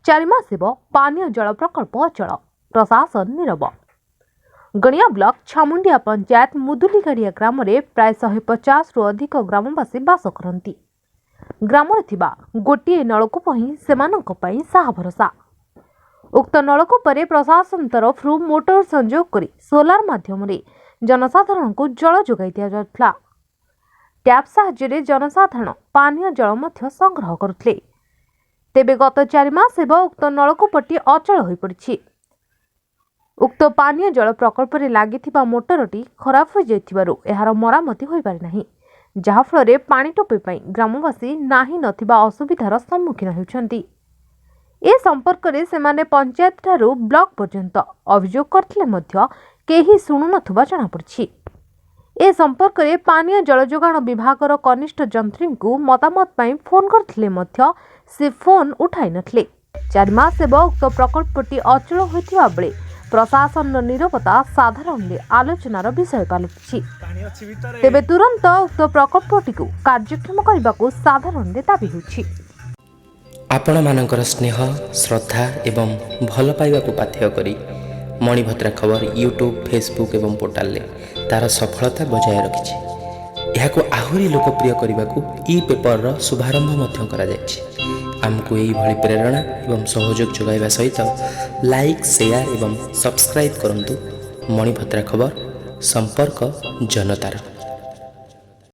4 मास हेब पानीय जल प्रकल्प अचल, प्रशासन नीरव। गणिया ब्लॉक छामुंडिया पंचायत मुदुलीगाड़िया ग्राम में प्राय 150 रु अधिक ग्रामवासी बास करती। ग्राम गोटे नलकूप ही सेमानंक पई साहा भरोसा। उक्त नलकूप प्रशासन तरफ मोटर संयोग कर सोलार माध्यम जनसाधारण को जल जोगाई दिया। टैप साहाय्य जनसाधारण पानीय जल मध्य संग्रह करुଥିଲେ। तेबे गत 4 मास हेब उक्त नलकूपटी अचल हो पड़ी। उक्त पानीय जल प्रकल्प में लगी मोटरटी खराब हो जाइथिबारु एहार मरामती हो पारि नाही, जहाँफल पानी टोपे ग्रामवासी नाही नथिबा असुविधार सम्मुखीन होउछन्ति। ए संपर्क में सेमाने पंचायत ठारू ब्लॉक पर्यंत अभियोग करथिले मध्य केही शुणु नथुबा जଣା पड़छि। ए संपर्क में पानीय जल जोगाण विभागर कनिष्ठ जंत्री को मतामत पई फोन करथिले मध्य से फोन उठाई नथिले। 4 मास हेब उक्त प्रकल्पटी अचल होइथिबा बेले प्रशासन नीरवता साधारण आलोचनार विषय पालटिछि। तेबे तुरंत उक्त प्रकल्पटी को कार्यक्षम करने को साधारण दाबी होछि। आपण मानकर स्नेह श्रद्धा एवं भल पाइबा को पाथेय करी मणिभद्रा खबर यूट्यूब फेसबुक एवं पोर्टाल तार सफलता बजाय रखिछि। एहाको आहुरी लोकप्रिय करने को ई पेपर शुभारंभ मध्य करा जायछि। आमको यही भली प्रेरणा एवं सहयोग जोगाइबा सहित लाइक शेयर एवं सब्सक्राइब करंतु। मणिभद्रा खबर संपर्क जनतार।